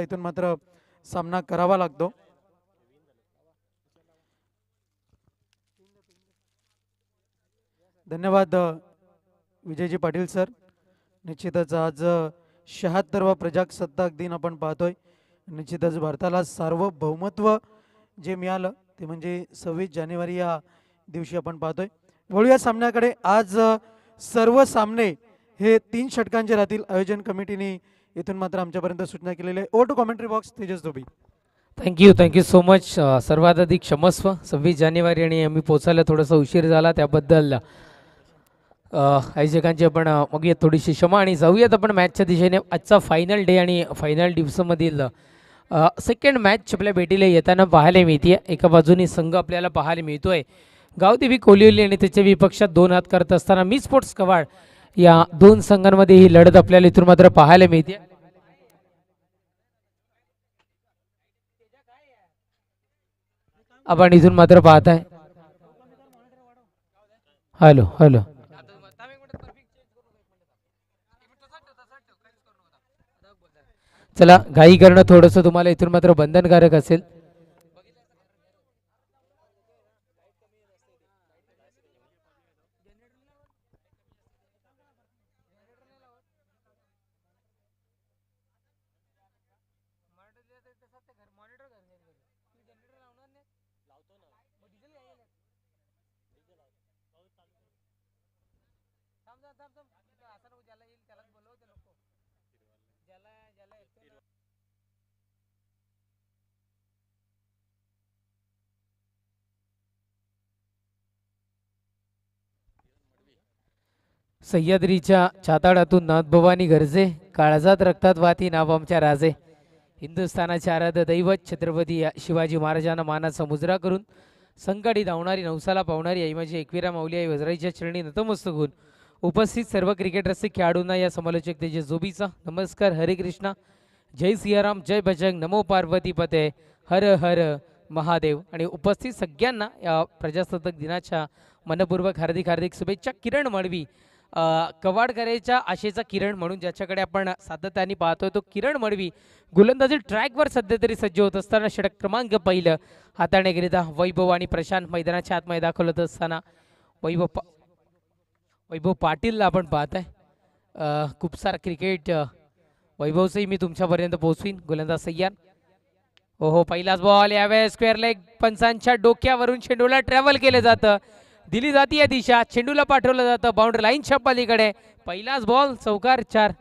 इथून मात्र सामना करावा लागतो. धन्यवाद विजयजी पाटील सर. निश्चितच आज 76वा प्रजासत्ताक दिन आपण पाहतोय. निश्चितच भारताला सार्वभौमत्व जे मिळालं ते म्हणजे 26 जानेवारी या दिवशी आपण पाहतोय. वळूया सामन्याकडे. आज सर्व सामने हे 3 षटकांचे राहतील. आयोजन कमिटीने इथून मात्र आमच्यापर्यंत सूचना केलेली आहे. Over to commentary box Tejas Dhobi. Thank you so much. सर्वात अधिक क्षमस्व. 26 जानेवारी आणि आम्ही पोचायला थोडासा उशीर झाला त्याबद्दल आयोजकांची आपण मग थोडीशी क्षमा आणि जाऊयात आपण मॅचच्या दिशेने. आजचा फायनल डे आणि फायनल दिवसामधील सेकंड मॅच आपल्या भेटीला येताना पाहायला मिळते. एका बाजूने संघ आपल्याला पाहायला मिळतोय गावदेवी कोलिवली आणि त्याच्या विपक्षात 2 हात करत असताना मी स्पोर्ट्स कवाड. या 2 संघांमध्ये ही लढत आपल्याला इथून मात्र पाहायला मिळते. आपण इथून मात्र पाहताय. Hello hello. चला, घाई करणं थोडंसं तुम्हाला इथून मात्र बंधनकारक असेल. सह्याद्रीच्या छाताडातून नाथभवानी गरजे, काळजात रक्तात वाती नाव आमच्या राजे. हिंदुस्थानाचे आराध्य दैवत छत्रपती शिवाजी महाराजांना मानाचा मुजरा करून संकटी धावणारी नवसाला पावणारी आई माझी एकविरा माऊली आई वजराईच्या चरणी नतमस्तक होऊन उपस्थित सर्व क्रिकेट रसिक खेळाडूंना या समालोचक तेजस जोबीचा नमस्कार. हरे कृष्णा, जय सियाराम, जय बजरंग, नमो पार्वती पते, हर हर महादेव. आणि उपस्थित सगळ्यांना या प्रजासत्ताक दिनाच्या मनपूर्वक हार्दिक हार्दिक शुभेच्छा. किरण मळवी, कवाडकरेच्या आशेचा किरण म्हणून ज्याच्याकडे आपण सातत्याने पाहतोय तो किरण मळवी गोलंदाजी ट्रॅकवर सध्या तरी सज्ज होत असताना षटक क्रमांक पहिलं हाताळण्याकरिता वैभव आणि प्रशांत मैदानाच्या आतमध्ये दाखवत असताना वैभव पाटीलला आपण पाहताय. खूप सारा क्रिकेट वैभवचंही मी तुमच्यापर्यंत पोहोचवीन. गोलंदाज सय्यार. हो, पहिलाच बॉल यावेळेस स्क्वेअर लेग. पंचांच्या डोक्यावरून चेंडूला ट्रॅव्हल केलं जातं, दिली जाती या दिशा, चेंडूला पाठवलं जातं बाउंड्री लाईनच्या पलीकडे. पहिलाच बॉल, चौकार, 4.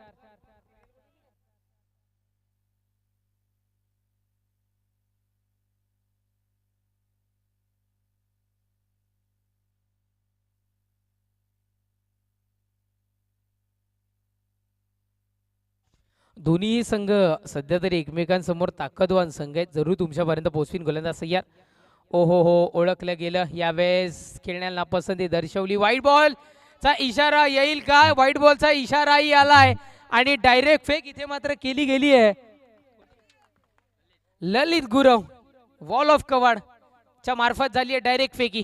दोन्ही संघ सध्या तरी एकमेकांसमोर ताकदवान संघ आहेत. जरूर तुमच्यापर्यंत पोहोचवीन. गोलंदाज सय्यार. ओहो हो, ओळखलं गेलं. यावेळेस खेळण्याला नापसंती दर्शवली. व्हाईट बॉल चा इशारा येईल का? व्हाईट बॉलचा इशाराही आलाय आणि डायरेक्ट फेक इथे मात्र केली गेली आहे. ललित गुरव वॉल ऑफ कवाड च्या मार्फत झाली आहे डायरेक्ट फेकी.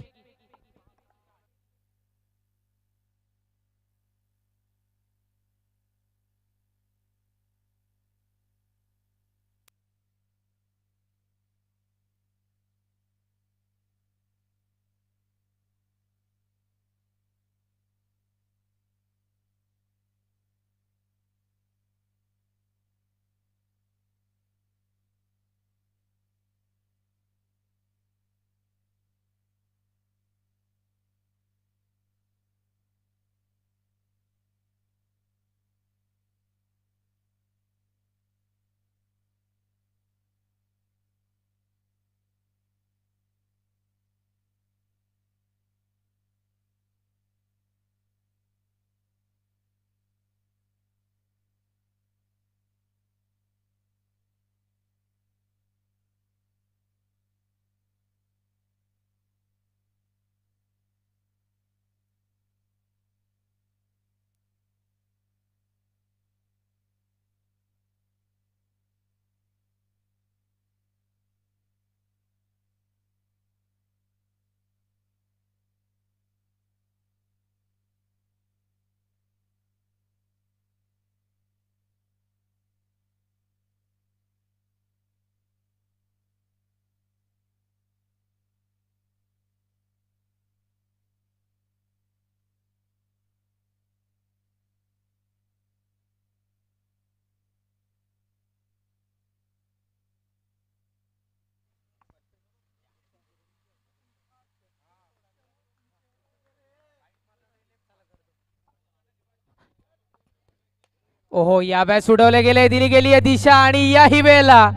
ओहो, या बॅच उडवले गेले, दिली गेली आहे दिशा आणि याही वेळेला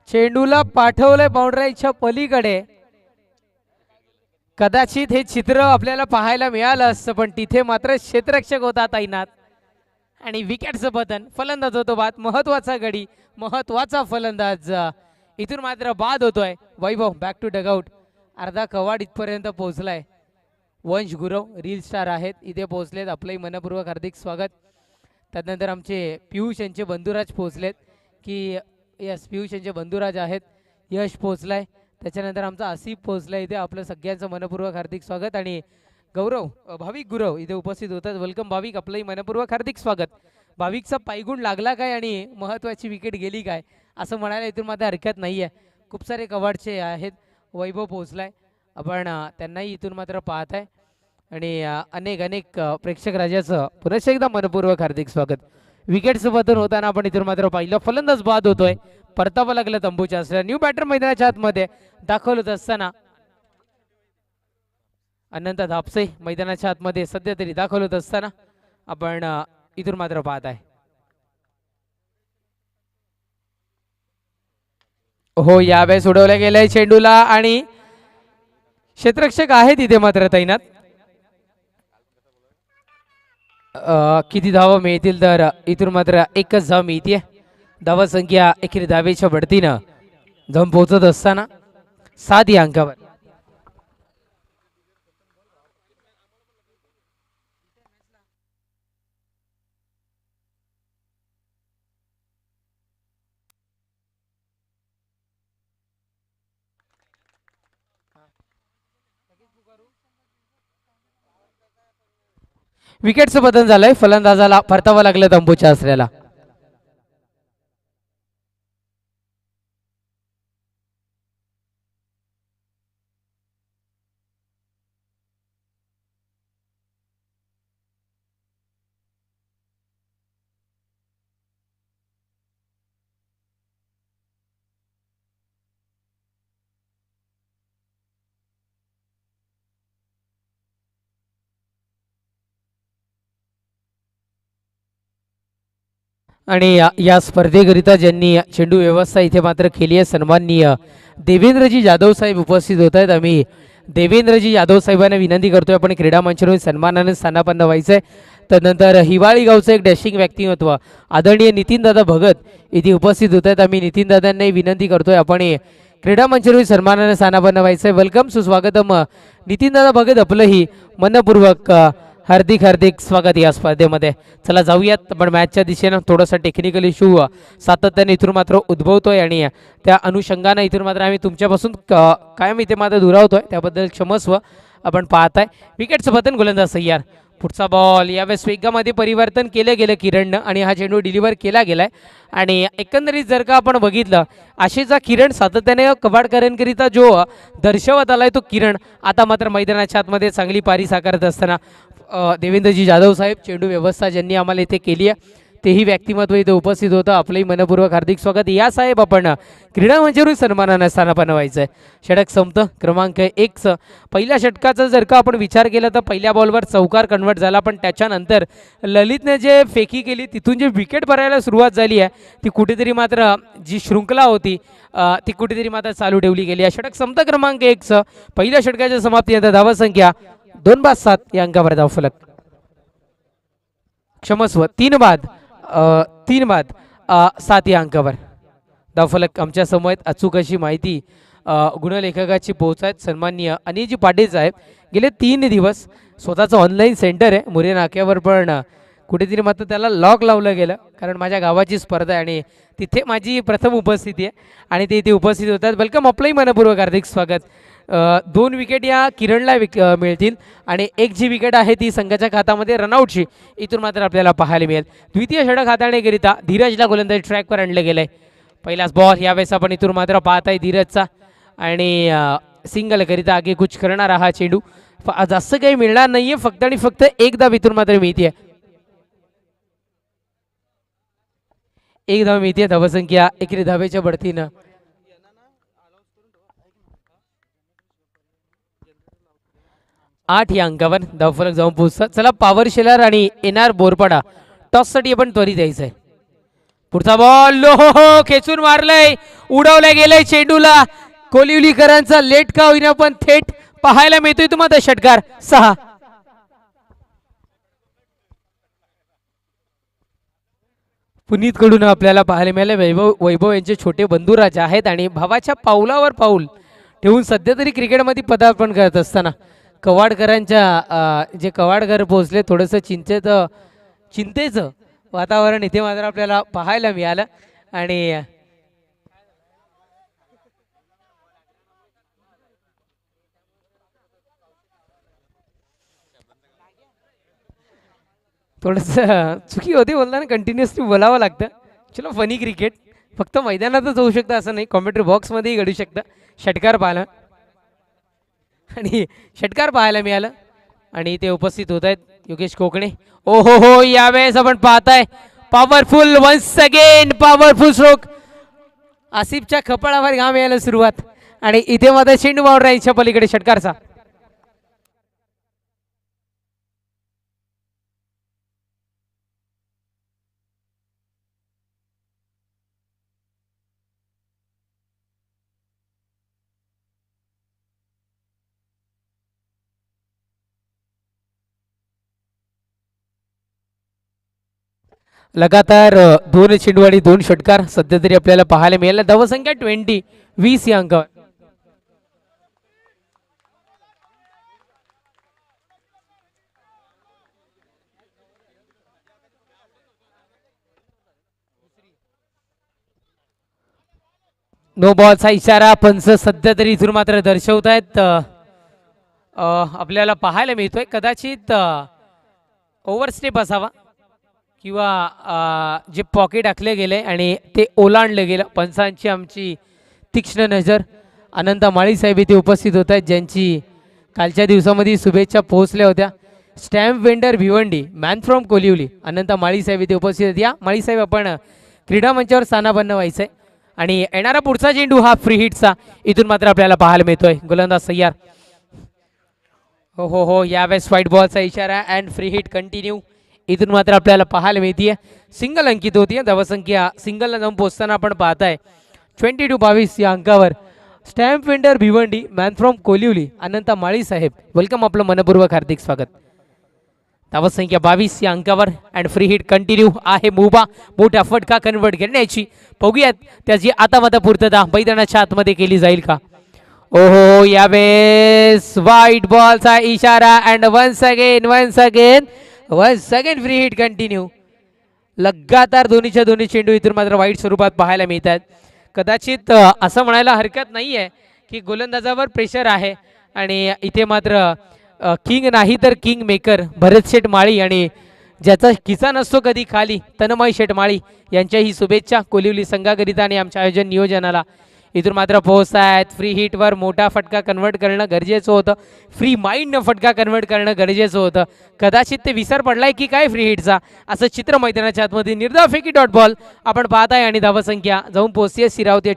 चेंडूला पाठवलंय बाउंड्रीच्या पलीकडे. कदाचित हे चित्र आपल्याला पाहायला मिळालं असतं, पण तिथे मात्र क्षेत्ररक्षक होता तैनात आणि विकेटचं पतन. फलंदाज होतो बाद, महत्वाचा गडी, महत्वाचा फलंदाज. इथून मात्र बाद होतोय. वैभव बॅक टू डगआउट. अर्धा कवाड इथपर्यंत पोहोचलाय. वंश गुरव रील स्टार आहेत, इथे पोहोचलेत. आपलंही मनपूर्वक हार्दिक स्वागत. त्यानंतर आमचे पियुष यांचे बंधुराज पोहोचलेत की यस, पियुष यांचे बंधुराज आहेत. यश पोहोचलाय. त्याच्यानंतर आमचा आसिफ पोहोचलाय इथे. आपलं सगळ्यांचं मनपूर्वक हार्दिक स्वागत. आणि गौरव भाविक गुरव इथे उपस्थित होतात. वेलकम भाविक, आपलंही मनपूर्वक हार्दिक स्वागत. भाविकचा पायगुण लागला काय आणि महत्त्वाची विकेट गेली काय असं म्हणायला इथून माझ्या हरकत नाही आहे. खूप सारे कवाडचे आहेत. वैभव पोहोचलाय, आपण त्यांनाही इथून मात्र पाहत आहे. आणि अनेक अनेक प्रेक्षक राजाचं पुन्हा एकदा मनपूर्वक हार्दिक स्वागत. विकेटचं पतन होताना आपण इथून मात्र पाहिलं. फलंदाज बाद होतोय. परतावा लागलं तंबूच्या असल्या. न्यू बॅटर मैदानाच्या आतमध्ये दाखल होत असताना अनंत धापसे मैदानाच्या आतमध्ये सध्या तरी दाखल होत असताना आपण इथून मात्र पाहत आहे. हो, यावेळेस उडवल्या गेलंय चेंडूला आणि क्षेत्ररक्षक आहे तिथे मात्र तैनात. किती धावा मिळतील तर इथून मात्र एकच धाव मिळते. धावा संख्या एकेरी धावेच्या बढतीनं जाऊन पोहोचत असताना 7 या अंकावर. विकेटचं पतन झालंय. फलंदाजाला परतावा लागलं तंबूच्या आसऱ्याला. आणि या स्पर्धेकरिता ज्यांनी चेंडू व्यवस्था इथे मात्र केली आहे सन्माननीय देवेंद्रजी जाधव साहेब उपस्थित होत आहेत. आम्ही देवेंद्रजी जाधव साहेबांना विनंती करतोय आपण क्रीडा मंचावरून सन्मानाने स्थानापन्न व्हायचंय. त्यानंतर हिवाळी गावचं एक डॅशिंग व्यक्तिमत्व आदरणीय नितीनदादा भगत इथे उपस्थित होत आहेत. आम्ही नितीनदादांनाही विनंती करतोय आपण क्रीडा मंचावरून सन्मानाने स्थानापन्न व्हायचंय. वेलकम, सुस्वागतम नितीनदादा भगत, आपलंही मनपूर्वक हार्दिक हार्दिक स्वागत या स्पर्धेमध्ये. चला जाऊयात आपण मॅचच्या दिशेनं. थोडासा टेक्निकल इश्यू सातत्याने इथून मात्र उद्भवतोय आणि त्या अनुषंगानं इथून मात्र आम्ही तुमच्यापासून कायम इथे मात्र दुरावतोय, त्याबद्दल क्षमस्व. आपण पाहताय विकेटचं पतन, गोलंदाज तयार. पुढचा बॉल यावेळेस वेगामध्ये परिवर्तन केलं गेलं किरणनं आणि हा चेंडू डिलिव्हर केला गेलाय. आणि एकंदरीत जर का आपण बघितलं आशेचा किरण सातत्याने कबाडकरांकरिता जो दर्शवत आलाय तो किरण आता मात्र मैदानाच्या आतमध्ये चांगली पारी साकारत असताना देवेंद्रजी जाधव साहेब चेंडू व्यवस्था ज्यांनी आम्हाला इथे केली आहे तेही व्यक्तिमत्व इथे उपस्थित होतं. आपलंही मनपूर्वक हार्दिक स्वागत. या साहेब आपण क्रीडा मंचावरून सन्मानानं स्थानापन्न व्हायचं आहे. षटक संपतं क्रमांक 1. पहिल्या षटकाचा जर का आपण विचार केला तर पहिल्या बॉलवर चौकार कन्वर्ट झाला, पण त्याच्यानंतर ललितने जे फेकी केली तिथून जे विकेट भरायला सुरुवात झाली आहे ती कुठेतरी मात्र जी शृंखला होती ती कुठेतरी मात्र चालू ठेवली गेली आहे. षटक संपतं क्रमांक 1. पहिल्या षटकाच्या समाप्तीनंतर धावा संख्या 2-7 या अंकावर धावफलक. क्षमस्व 3 बाद 7 या अंकावर धावफलक. आमच्या समोर अचूक अशी माहिती गुणलेखकाची पोहोचत सन्माननीय अनिलजी पाटील साहेब. गेले 3 दिवस स्वतःचं ऑनलाईन सेंटर आहे मोरे नाक्यावर, पण कुठेतरी मात्र त्याला लॉक लावलं गेलं कारण माझ्या गावाची स्पर्धा आहे आणि तिथे माझी प्रथम उपस्थिती आहे आणि ते इथे उपस्थित होतात. वेलकम, आपलंही मनपूर्वक हार्दिक स्वागत. 2 विकेट या किरणला मिळतील आणि एक जी विकेट आहे ती संघाच्या खात्यामध्ये रनआउटची इथून मात्र आपल्याला पाहायला मिळेल. द्वितीय षटक हाताळण्याकरिता धीरजला गोलंदाजी ट्रॅकवर आणलं गेलंय. पहिलाच बॉल यावेळेस आपण इथून मात्र पाहत आहे धीरजचा आणि सिंगलकरिता आगे कुछ करणारा हा चेंडू. जास्त काही मिळणार नाहीये, फक्त आणि फक्त एक धाव इथून मात्र मिळते. एक धाव मिळते. धावसंख्या एकेरी धावेच्या बढतीनं 8 या अंकावर धावफलक जाऊन पोहोचतात. चला, पॉवर शेलर आणि एनआर बोरपाडा टॉससाठी आपण त्वरित यायचंय. पुढचा बॉल लो हो खेचून मारलंय, उडवल्या गेलंय चेंडूला. कोलिवलीकरांचा लेट का होईना पण थेट पाहायला मिळतोय तुम्हाला षटकार 6. पुनीत कडून आपल्याला पाहायला मिळाले वैभव यांचे छोटे बंधू राजा आहेत आणि भावाच्या पाऊलावर पाऊल ठेवून सध्या तरी क्रिकेटमध्ये पदार्पण करत असताना कवाडकरांच्या जे कवाडकर पोहोचले थोडंसं चिंतेचं वातावरण इथे मात्र आपल्याला पाहायला मिळालं. आणि थोडंसं चुकी होते बोलताना कंटिन्युअसली बोलावं लागतं. चलो फनी क्रिकेट फक्त मैदानातच होऊ शकतं असं नाही, कॉमेंट्री बॉक्समध्येही घडू शकतं. षटकार पाहिलं आणि षटकार पाहायला मिळालं आणि ते उपस्थित होत आहेत योगेश कोकणे. ओ हो हो यावेळेस आपण पाहताय powerful once again powerful stroke. आसिफच्या कपाळावर घाम यायला सुरुवात आणि इथे मात्र चेंडू बाउंड्रीच्या पलीकडे षटकारचा. लगातार 2 चेंडू आणि 2 षटकार सध्या तरी आपल्याला पाहायला मिळाला. धावसंख्या 20 या अंकावर. नो बॉलचा इशारा पंच सध्या तरी इथून मात्र दर्शवत आहेत. आपल्याला पाहायला मिळतोय कदाचित ओव्हरस्टेप असावा किंवा जे पॉकेट आखले गेले आणि ते ओलांडले गेलं. पंचांची आमची तीक्ष्ण नजर. अनंत माळी साहेब इथे उपस्थित होत आहेत ज्यांची कालच्या दिवसामध्ये शुभेच्छा पोहोचल्या होत्या. Stamp vendor Bhiwandi man from Koliwali Anant Mali साहेब इथे उपस्थित आहेत. या माळी साहेब आपण क्रीडा मंचावर स्थानापन्न व्हायचं आहे. आणि येणारा पुढचा चेंडू हा फ्री हिटचा इथून मात्र आपल्याला पाहायला मिळतोय. गोलंदाज सय्यार. हो हो हो यावेळेस व्हाईट बॉलचा इशारा अँड फ्री हिट कंटिन्यू इथून मात्र आपल्याला पाहायला मिळते. सिंगल अंकित होती. धावसंख्या सिंगलला जाऊन पोहोचताना आपण पाहताय 22 या अंकावर. Stamp vendor Bhiwandi man from Koliwali Anant Mali साहेब वेलकम, आपलं मनपूर्वक हार्दिक स्वागत. धावसंख्या 22 या अंकावर अँड फ्री हिट कंटिन्यू आहे. मुभा मोठा फटका कन्वर्ट करण्याची बघूयात त्याची आता मात्र पूर्तता मैदानाच्या आतमध्ये केली जाईल का. ओहो यावेळेस व्हाईट बॉलचा इशारा and once again free hit continue. लगातार दोन्ही चेंडू इथून मात्र वाईट स्वरूपात पाहायला मिळतात. कदाचित असं म्हणायला हरकत नाही आहे की गोलंदाजावर प्रेशर आहे आणि इथे मात्र किंग नाही तर किंग मेकर भरत शेठ माळी आणि ज्याचा किस्सा नसतो कधी खाली तन्मय शेठ माळी यांच्याही शुभेच्छा कोलिवली संघाकरिता आणि आमच्या आयोजन नियोजनाला. इथून मात्र पोहोचतायत. फ्री हिटवर मोठा फटका कन्वर्ट करणं गरजेचं होतं. फ्री माइंडनं फटका कन्वर्ट करणं गरजेचं होतं. कदाचित ते विसर पडलाय की काय फ्री हिटचा असं चित्र मैदानाच्या आतमध्ये. निर्धाव फेकी डॉट बॉल आपण पाहताय आणि धावसंख्या जाऊन पोहोचते सिरावते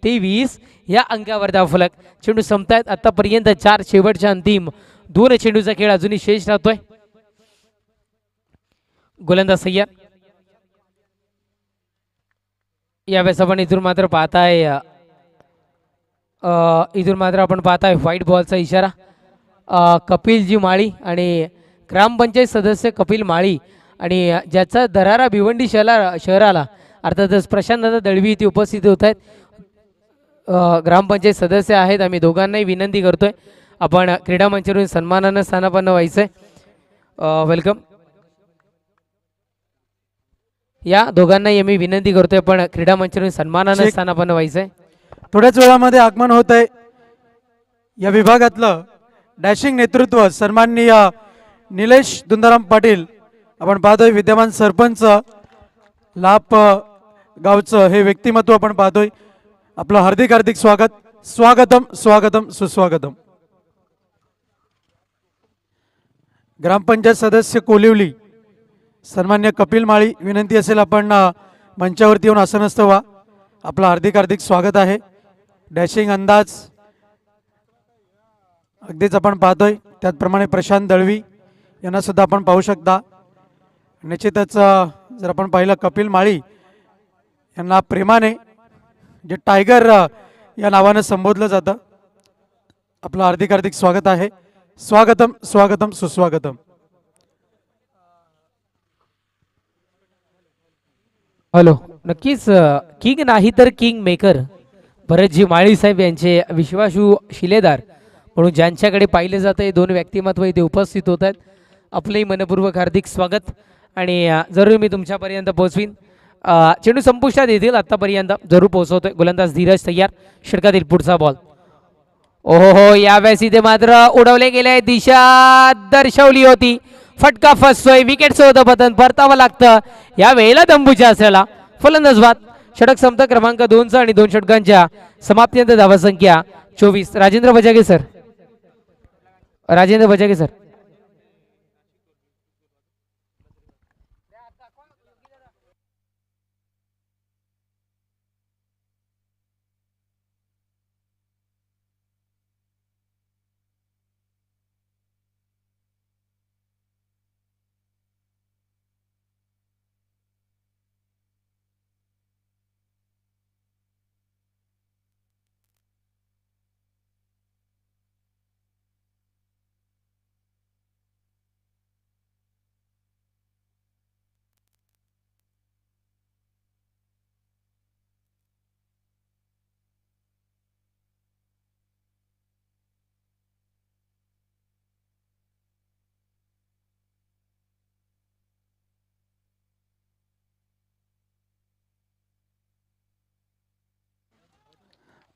23 या अंकावर धावफलक. चेंडू संपतायत आतापर्यंत 4 शेवटच्या अंतिम 2 चेंडूचा खेळ अजूनही शेष राहतोय. गोलंदाज सय्यार. यावेळेस आपण इथून मात्र पाहताय व्हाईट बॉलचा इशारा. कपिलजी माळी आणि ग्रामपंचायत सदस्य कपिल माळी आणि ज्याचा दरारा भिवंडी शहराला अर्थातच प्रशांत दादा दळवी इथे उपस्थित होत आहेत. ग्रामपंचायत सदस्य आहेत. आम्ही दोघांनाही विनंती करतोय आपण क्रीडा मंचावरून सन्मानानं स्थानापन्न व्हायचंय. वेलकम. या दोघांनाही आम्ही विनंती करतोय पण क्रीडा मंचावरून सन्मानानं स्थानापन्न व्हायचंय. थोड्याच वेळामध्ये आगमन होत आहे या विभागातलं डॅशिंग नेतृत्व सन्माननीय निलेश दुंदाराम पाटील. आपण पाहतोय विद्यमान सरपंच लाप गावचं हे व्यक्तिमत्व आपण पाहतोय. आपलं हार्दिक हार्दिक स्वागतम सुस्वागतम. ग्रामपंचायत सदस्य कोलिवली सन्मान्य कपिल माळी विनंती असेल आपण मंचावरती येऊन आसनस्थ व्हा. आपलं हार्दिक हार्दिक स्वागत आहे. डॅशिंग अंदाज अगदीच आपण पाहतोय. त्याचप्रमाणे प्रशांत दळवी यांना सुद्धा आपण पाहू शकता. निश्चितच जर आपण पाहिलं कपिल माळी यांना प्रेमाने जे टायगर या नावानं संबोधलं जातं. आपलं हार्दिक हार्दिक स्वागत आहे. स्वागतम स्वागतम सुस्वागतम. हॅलो, नक्कीच किंग नाही तर किंग मेकर भरतजी माळी साहेब यांचे विश्वासू शिलेदार म्हणून ज्यांच्याकडे पाहिले जातं हे दोन व्यक्तिमत्व इथे उपस्थित होत आहेत. आपलंही मनपूर्वक हार्दिक स्वागत आणि जरूर मी तुमच्यापर्यंत पोहोचवीन. चेंडू संपुष्टात येतील आतापर्यंत जरूर पोहोचवतोय. गोलंदाज धीरज तयार. षटकातील पुढचा बॉल. ओहो, यावेळेस इथे मात्र उडवले गेले. दिशा दर्शवली होती. फटका फसतोय. विकेट सोबत पतन परतावं लागतं. या वेळेला दंबूच्या असलेला फलंदाज बाद. षटक संपत क्रमांक 2 आणि 2 षटकांच्या समाप्तीनंतर धावा संख्या 24. राजेंद्र बजागे सर. राजेंद्र बजागे सर.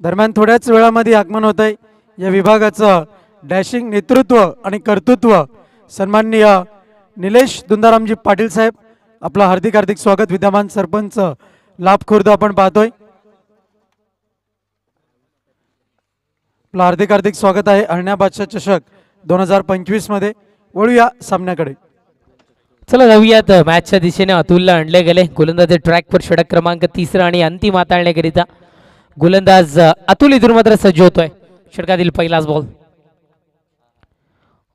दरम्यान थोड्याच वेळामध्ये आगमन होत आहे या विभागाचं डॅशिंग नेतृत्व आणि कर्तृत्व सन्माननीय निलेश दुंदारामजी पाटील साहेब. आपलं हार्दिक हार्दिक स्वागत. विद्यमान सरपंच लाभखुर्द आपण पाहतोय. आपलं हार्दिक हार्दिक स्वागत आहे हरण्या बादशाह चषक 2025 मध्ये. वळूया सामन्याकडे. चला जाऊयात मॅचच्या दिशेने. अतुलला आणले गेले गोलंदाज ट्रॅकवर. षटक क्रमांक 3 आणि अंतिम हाताळण्याकरिता गोलंदाज अतुल इथून मात्र सज्ज होतोय. षटकातील पहिलाच बॉल.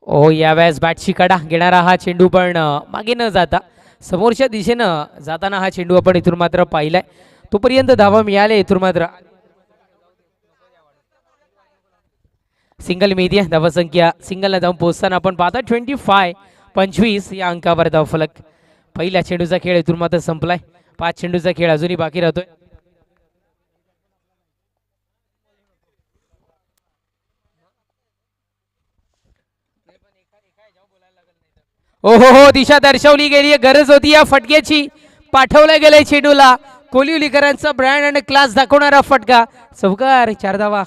ओ, यावेळेस बॅटची कडा घेणारा हा चेंडू पण मागे न जाता समोरच्या दिशेनं जाताना हा चेंडू आपण इथून मात्र पाहिलाय. तोपर्यंत धावा मिळाले. इथून मात्र सिंगल मिळते. धावा संख्या सिंगलला जाऊन पोहोचताना आपण पाहता 25 या अंकावर धाव फलक. पहिल्या चेंडूचा खेळ इथून मात्र संपलाय. 5 चेंडूचा खेळ अजूनही बाकी राहतोय. ओहो हो, दिशा दर्शवली गेली. गरज होती या फटक्याची. पाठवलं गेलंय चेंडूला. कोलिवलीकरांचा ब्रँड आणि क्लास दाखवणारा फटका. चौकार. 4 धावा.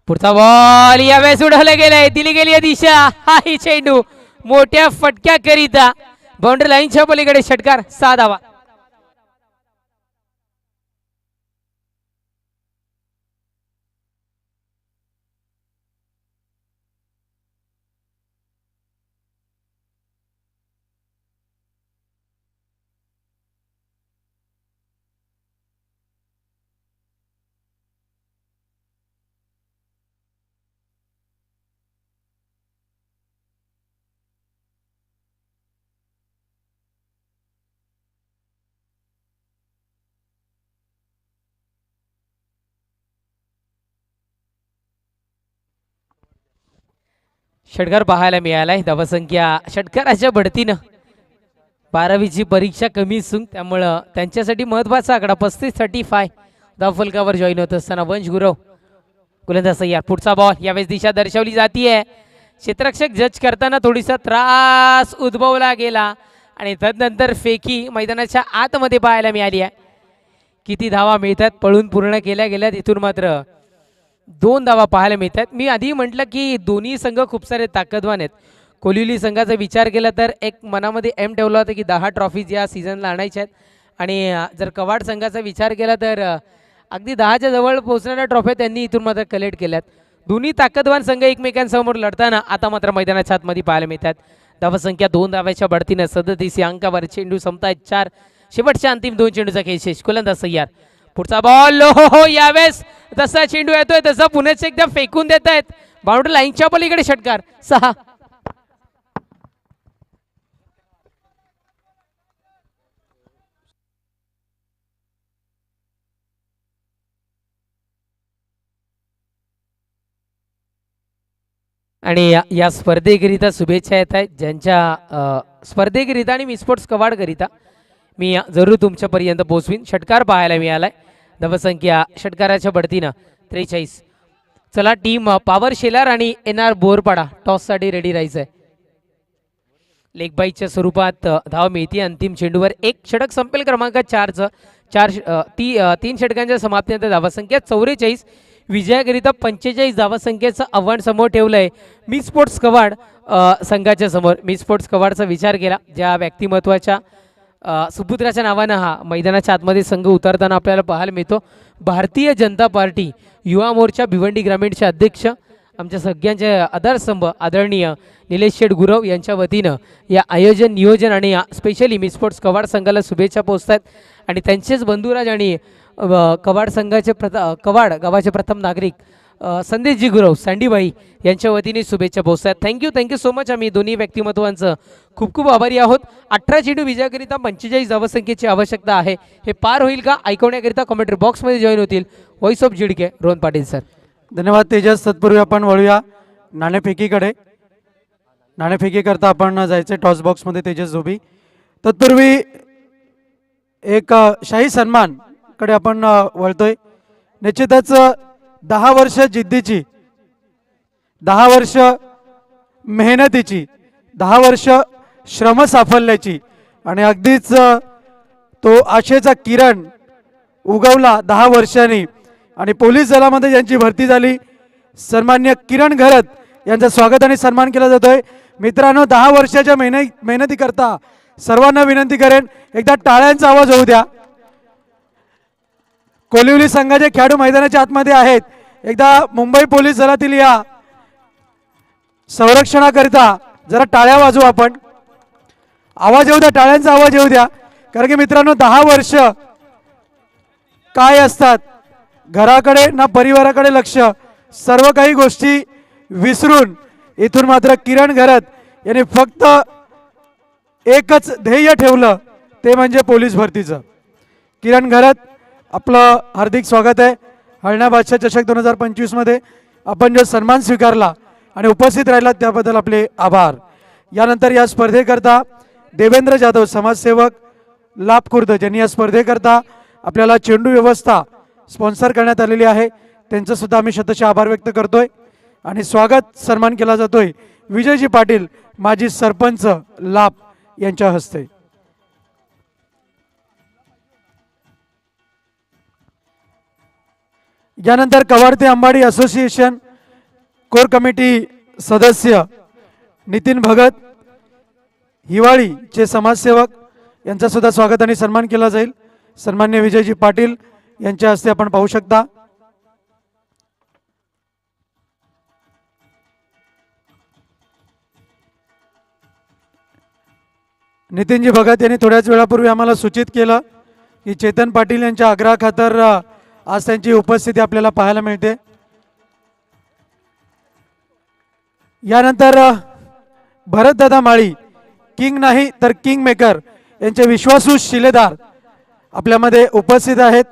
पुढचा बॉल यावेळेस उडवला गेलाय. दिली गेली दिशा. हा ही चेंडू मोठ्या फटक्या करिता बाउंड्री लाईनच्या पलीकडे. षटकार. 6 धावा. षटकार पाहायला मिळालाय. धावसंख्या षटकाराच्या बढतीनं 12वीची परीक्षा कमी सून त्यामुळं त्यांच्यासाठी महत्वाचा आकडा 35-35 धावफलकावर जॉईन होत असताना वंश गुरव गोलंदाज सय्यार पुढचा बॉल यावेळेस दिशा दर्शवली जातीये. क्षेत्ररक्षक जज करताना थोडीसा त्रास उद्भवला गेला आणि तदनंतर फेकी मैदानाच्या आतमध्ये पाहायला मिळाली आहे. किती धावा मिळतात पळून पूर्ण केल्या गेल्यात. इथून मात्र 2 धावा पाहायला मिळतात. मी आधी म्हटलं की दोन्ही संघ खूप सारे ताकदवान आहेत. कोलिवली संघाचा विचार केला तर एक मनामध्ये एम ठेवला होता की 10 ट्रॉफीज या सीझनला आणायच्या आहेत आणि जर कवाड संघाचा विचार केला तर अगदी 10च्या जवळ पोहोचणाऱ्या ट्रॉफ्या त्यांनी इथून मात्र कलेक्ट केल्यात. दोन्ही ताकदवान संघ एकमेकांसमोर लढताना आता मात्र मैदानाच्या आतमध्ये पाहायला मिळतात. धावसंख्या 2 धाव्याच्या बढतीनं 37 या अंकावर चेंडू संपतायत 4. शेवटच्या अंतिम 2 चेंडूचा खेळ शेष. गोलंदाज सय्यार पुढचा बॉल हो यावेळेस जसा चेंडू येतोय तसा पुन्हा एकदा फेकून देत आहेत. बाउंड्री लाईनच्या पलीकडे षटकार 6. आणि या स्पर्धेकरिता शुभेच्छा येत आहेत ज्यांच्या स्पर्धेकरिता आणि मी स्पोर्ट्स कवाडकरिता मी जरूर तुमच्यापर्यंत पोहोचवीन. षटकार पाहायला मिळालाय. धावसंख्या षटकाराच्या बढतीनं 43. चला टीम पॉवर शेलार आणि NR बोरपाडा टॉससाठी रेडी राहायचं आहे. लेग बाईच्या स्वरूपात धाव मिळते. अंतिम चेंडूवर एक षटक संपेल क्रमांक 4चं. 3 षटकांच्या समाप्तीनंतर धावसंख्या 44. विजयाकरिता 45 धावसंख्येचं आव्हान समोर ठेवलंय मी स्पोर्ट्स कवाड संघाच्या समोर. मी स्पोर्ट्स कवाडचा विचार केला ज्या व्यक्तिमत्वाच्या सुपुत्राच्या नावानं हा मैदानाच्या आतमध्ये संघ उतरताना आपल्याला पाहायला मिळतो. भारतीय जनता पार्टी युवा मोर्चा भिवंडी ग्रामीणचे अध्यक्ष आमच्या सगळ्यांचे आधारस्तंभ आदरणीय निलेश शेठ गुरव यांच्या वतीनं या आयोजन नियोजन आणि स्पेशली मी स्पोर्ट्स कवाड संघाला शुभेच्छा पोहोचतात. आणि त्यांचेच बंधुराज आणि कवाड संघाचे कवाड गावाचे प्रथम नागरिक संदेशजी गुरव सँडीबाई यांच्या वतीने शुभेच्छा पोहोचतात. Thank you so much. आम्ही दोन्ही व्यक्तिमत्वांचं खूप खूप आभारी आहोत. 18 चेंडू विजयाकरिता 45 धावसंख्येची आवश्यकता आहे. हे पार होईल का ऐकवण्याकरिता कमेंट्री बॉक्समध्ये जॉईन होतील व्हॉइस ऑफ जिडके रोहन पाटील सर. धन्यवाद तेजस. तत्पूर्वी आपण वळूया नाणेफेकीकडे. नाणेफेकी करता आपण जायचे टॉस बॉक्समध्ये तेजस झोबी. तत्पूर्वी एक शाही सन्मान कडे आपण वळतोय. निश्चितच 10 वर्ष जिद्दीची, 10 वर्ष मेहनतीची, 10 वर्ष श्रम साफल्याची आणि अगदीच तो आशेचा किरण उगवला 10 वर्षांनी आणि पोलीस दलामध्ये ज्यांची भरती झाली सन्मान्य किरण घरत यांचं स्वागत आणि सन्मान केला जातोय. मित्रांनो 10 वर्षाच्या मेहनती करता सर्वांना विनंती करेन एकदा टाळ्यांचा आवाज होऊ द्या. कोलिवली संघाचे खेळाडू मैदानाच्या आतमध्ये आहेत. एकदा मुंबई पोलीस दलातील या संरक्षणाकरिता जरा टाळ्या वाजवू आपण. आवाज येऊ द्या, टाळ्यांचा आवाज येऊ द्या. कारण की मित्रांनो 10 वर्ष काय असतात, घराकडे ना परिवाराकडे लक्ष, सर्व काही गोष्टी विसरून इथून मात्र किरण घरत यांनी फक्त एकच ध्येय ठेवलं ते म्हणजे पोलीस भरतीचं. किरण घरत आपलं हार्दिक स्वागत आहे. हळण्या बादशाह चषक 2025 मध्ये आपण जो सन्मान स्वीकारला आणि उपस्थित राहिला त्याबद्दल आपले आभार. यानंतर या स्पर्धेकरता देवेंद्र जाधव समाजसेवक लाभखुर्द ज्यांनी या स्पर्धेकरता आपल्याला चेंडू व्यवस्था स्पॉन्सर करण्यात आलेली आहे त्यांचं सुद्धा आम्ही शतशः आभार व्यक्त करतोय. आणि स्वागत सन्मान केला जातोय विजयजी पाटील माजी सरपंच लाभ यांच्या हस्ते. यानंतर कवाड ते अंबाडी असोसिएशन कोर कमिटी सदस्य नितीन भगत हिवाळीचे समाजसेवक यांचा सुद्धा स्वागत आणि सन्मान केला जाईल. सन्मान्य विजयजी पाटील यांच्या हस्ते आपण पाहू शकता. नितीनजी भगत यांनी थोड्याच वेळापूर्वी आम्हाला सूचित केलं की चेतन पाटील यांच्या आग्रहाखातर आज त्यांची उपस्थिती आपल्याला पाहायला मिळते. यानंतर भरतदादा माळी किंग नाही तर किंग मेकर यांचे विश्वासू शिलेदार आपल्यामध्ये उपस्थित आहेत.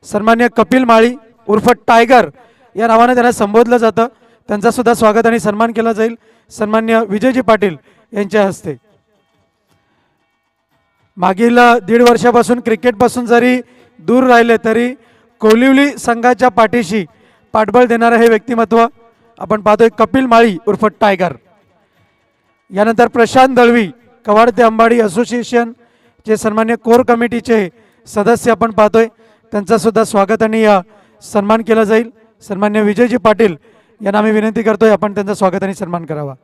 सन्मान्य कपिल माळी उर्फ टायगर या नावाने त्यांना संबोधलं जातं. त्यांचा सुद्धा स्वागत आणि सन्मान केला जाईल सन्मान्य विजयजी पाटील यांच्या हस्ते. मागील 1.5 वर्षापासून क्रिकेटपासून जरी दूर राहिले तरी कोलिवली संघाच्या पाठीशी पाठबळ देणारं हे व्यक्तिमत्व आपण पाहतोय कपिल माळी उर्फ टायगर. यानंतर प्रशांत दळवी कवाड ते अंबाडी असोसिएशन चे सन्मान्य कोर कमिटीचे सदस्य आपण पाहतोय, त्यांचा सुद्धा स्वागत आणि सन्मान केला जाईल. सन्मान्य विजयजी पाटील यांना आम्ही विनंती करतोय आपण त्यांचा स्वागत आणि सन्मान करावा.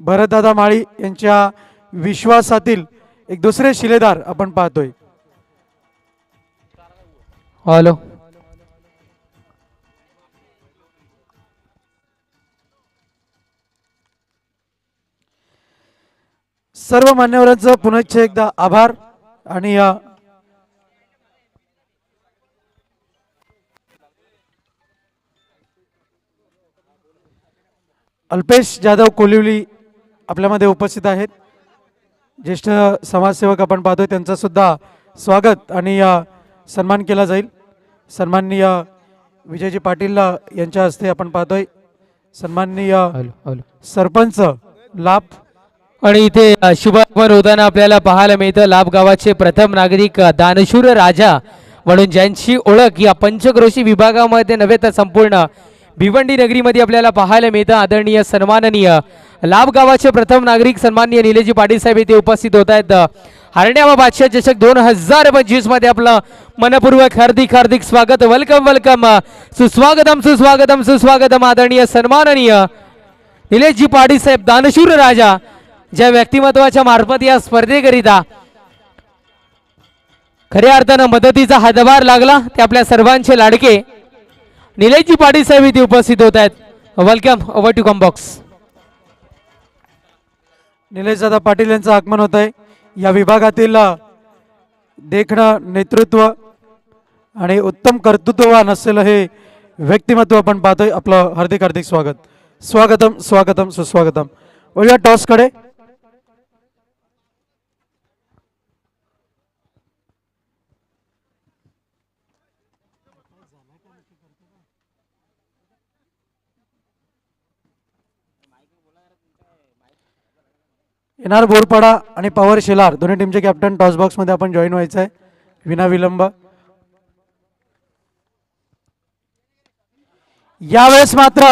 भरतदादा माळी यांच्या विश्वासातील एक दुसरे शिलेदार आपण पाहतोय. हॅलो. सर्व मान्यवरांचं पुनश्च एकदा आभार आणि अल्पेश जाधव कोलिवली आपल्यामध्ये उपस्थित आहेत. ज्येष्ठ समाजसेवक आपण पाहतोय, त्यांचं सुद्धा स्वागत आणि सन्मान केला जाईल. सन्माननीय विजयजी पाटील यांच्या हस्ते आपण पाहतोय सन्माननीय सरपंच लाभ. आणि इथे शुभागमन होताना आपल्याला पाहायला मिळतं लाभ गावाचे प्रथम नागरिक दानशूर राजा म्हणून ज्यांची ओळख या पंचक्रोशी विभागामध्ये नव्हे तर संपूर्ण भिवंडी नगरीमध्ये आपल्याला पाहायला मिळतं. आदरणीय सन्माननीय लाभ गावाचे प्रथम नागरिक सन्माननीय निलेजी पाटील साहेब इथे उपस्थित होत आहेत. हरण्यावा बादशाह चषक 2025 मध्ये आपलं मनपूर्वक हार्दिक हार्दिक स्वागत. वेलकम वेलकम, सुस्वागतम सुस्वागतम सुस्वागतम. आदरणीय सन्माननीय निलेशजी पाटील साहेब दानशूर राजा ज्या व्यक्तिमत्वाच्या मार्फत या स्पर्धेकरिता खऱ्या अर्थानं मदतीचा हातभार लागला ते आपल्या सर्वांचे लाडके निलेशजी पाटील साहेब इथे उपस्थित होत आहेत. Welcome, over to combox. निलेशदादा पाटील यांचं आगमन होत आहे. या विभागातील देखणं नेतृत्व आणि उत्तम कर्तृत्ववान असलेलं हे व्यक्तिमत्व आपण पाहतोय. आपलं हार्दिक हार्दिक स्वागत. स्वागतम स्वागतम सुस्वागतम. वळूया टॉसकडे. येणार बोरपाडा आणि पॉवर शेलार दोन्ही टीमचे कॅप्टन टॉस बॉक्स मध्ये आपण जॉईन व्हायचं आहे विना विलंब. यावेळेस मात्र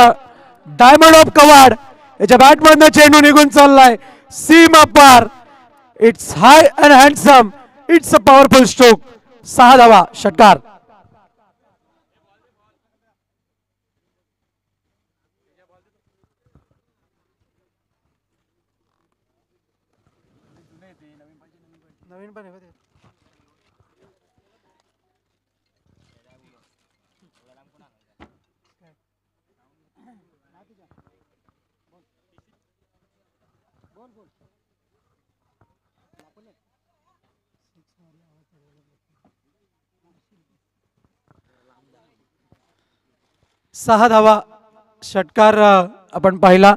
डायमंड ऑफ कवाड याच्या बॅटमधनं चेंडू निघून चाललाय सीमा पार. It's high and handsome, it's a powerful stroke. 6 धावा, षटकार. नवीन पण आहे. सहा धावा, षटकार आपण पाहिला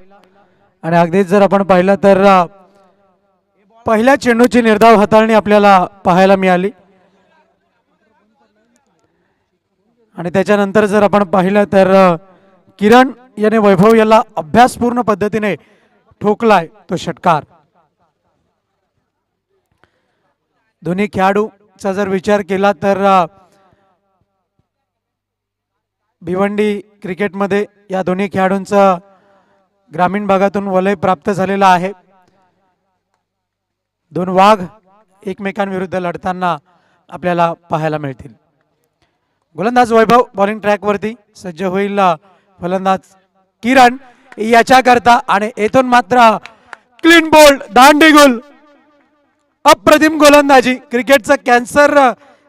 आणि अगदीच जर आपण पाहिलं तर पहिल्या चेंडूची निर्धाव हाताळणी आपल्याला पाहायला मिळाली आणि त्याच्यानंतर जर आपण पाहिलं तर किरण याने वैभव याला अभ्यासपूर्ण पद्धतीने ठोकलाय तो षटकार. दोन्ही खेळाडूचा जर विचार केला तर भिवंडी क्रिकेटमध्ये या दोन्ही खेळाडूंचं ग्रामीण भागातून वलय प्राप्त झालेलं आहे. दोन वाघ एकमेकांविरुद्ध लढताना आपल्याला पाहायला मिळतील. गोलंदाज वैभव बॉलिंग ट्रॅकवरती सज्ज होईल. फलंदाज किरण याच्या करता आणि येथून मात्र क्लीन बोल्ड, दांडीगुल, अप्रतिम गोलंदाजी. क्रिकेटचं कॅन्सर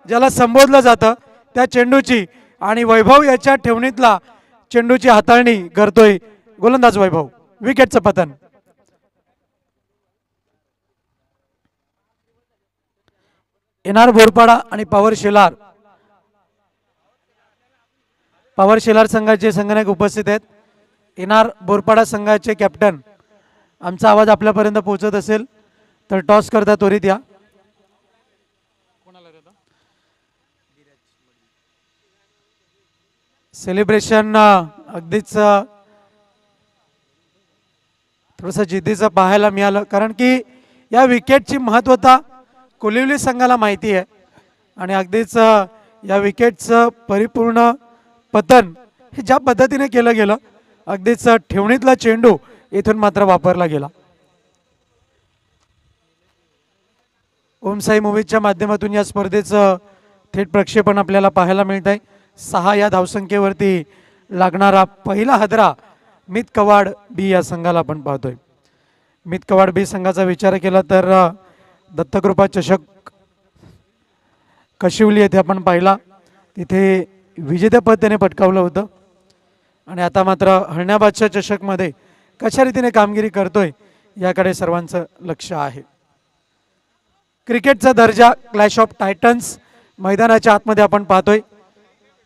ज्याला संबोधलं जातं त्या चेंडूची आणि वैभव याच्या ठेवणीतला चेंडूची हाताळणी करतोय गोलंदाज वैभव. विकेटचं पतन. येणार बोरपाडा आणि पॉवर शेलार. पॉवर शेलार संघाचे संघनायक उपस्थित आहेत. येणार बोरपाडा संघाचे कॅप्टन. आमचा आवाज आपल्यापर्यंत पोहोचत असेल तर टॉस करता त्वरित या. सेलिब्रेशन अगदीच थोडंसं जिद्दीचं पाहायला मिळालं कारण की या विकेटची महत्त्वता कोलिवली संघाला माहिती आहे आणि अगदीच या विकेटचं परिपूर्ण पतन हे ज्या पद्धतीने केलं गेलं अगदीच ठेवणीतला चेंडू इथून मात्र वापरला गेला. ओम साई मूवीजच्या माध्यमातून या स्पर्धेचं थेट प्रक्षेपण आपल्याला पाहायला मिळत आहे. 6 या धावसंख्येवरती लागणारा पहिला हादरा मितकवाड बी या संघाला आपण पाहतोय. मितकवाड बी संघाचा विचार केला तर दत्तकृपा चषक कशिवली येथे आपण पाहिला, तिथे विजेतेपद त्याने पटकावलं होतं आणि आता मात्र हरण्या बादशाह चषकमध्ये कशा रीतीने कामगिरी करतोय याकडे सर्वांचं लक्ष आहे. क्रिकेटचा दर्जा क्लॅश ऑफ टायटन्स मैदानाच्या आतमध्ये आपण पाहतोय.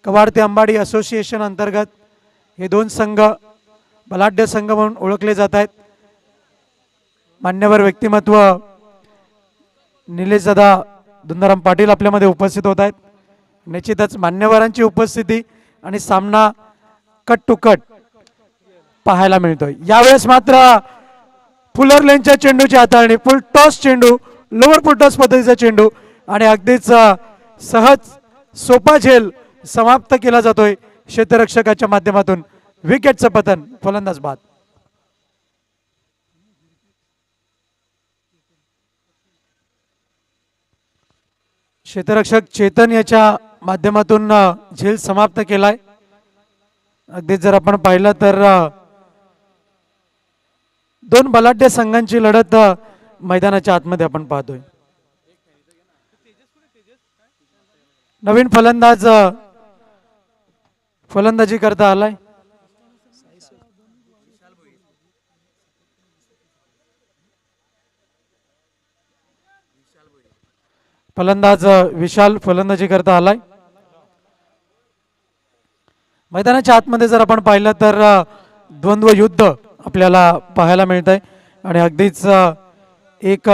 कवाड ते अंबाडी असोसिएशन अंतर्गत हे दोन संघ बलाढ्य संघ म्हणून ओळखले जात आहेत. मान्यवर व्यक्तिमत्व निलेशदादा दुंदाराम पाटील आपल्यामध्ये उपस्थित होत आहेत. निश्चितच मान्यवरांची उपस्थिती आणि सामना कट टू कट पाहायला मिळतोय. यावेळेस मात्र फुलर लेनच्या चेंडूची हाताळणी, फुल टॉस चेंडू, लोअर फुल टॉस पद्धतीचा चेंडू आणि अगदीच सहज सोपा झेल समाप्त केला जातोय क्षेत्ररक्षकाच्या माध्यमातून. विकेटचं पतन, फलंदाज बाद. क्षेत्ररक्षक चेतन याच्या माध्यमातून झेल समाप्त केलाय. अगदीच जर आपण पाहिलं तर दोन बलाढ्य संघांची लढत मैदानाच्या आतमध्ये आपण पाहतोय. नवीन फलंदाज फलंदाजी करता आलाय. फलंदाज विशाल फलंदाजी करता आलाय. मैदानाच्या आतमध्ये जर आपण पाहिलं तर द्वंद्व युद्ध आपल्याला पाहायला मिळत आहे आणि अगदीच एक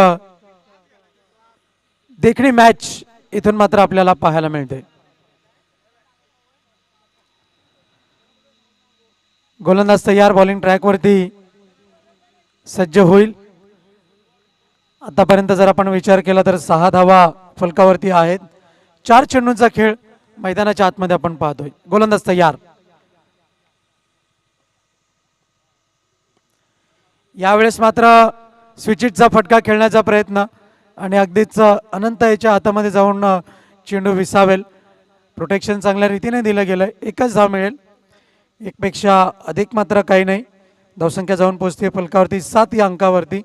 देखणी मॅच इथून मात्र आपल्याला पाहायला मिळते. गोलंदाज तयार, बॉलिंग ट्रॅकवरती सज्ज होईल. आतापर्यंत जर आपण विचार केला तर 6 धावा फलकावरती आहेत. 4 चेंडूंचा खेळ मैदानाच्या आतमध्ये आपण पाहतोय. गोलंदाज तयार. यावेळेस मात्र स्विचिटचा फटका खेळण्याचा प्रयत्न आणि अगदीच अनंत याच्या हातामध्ये जाऊन चेंडू विसावेल. प्रोटेक्शन चांगल्या रीतीने दिलं गेलं. 1च धाव मिळेल. एकपेक्षा अधिक मात्र काही नाही. धावसंख्या जाऊन पोहोचते फलकावरती 7 या अंकावरती.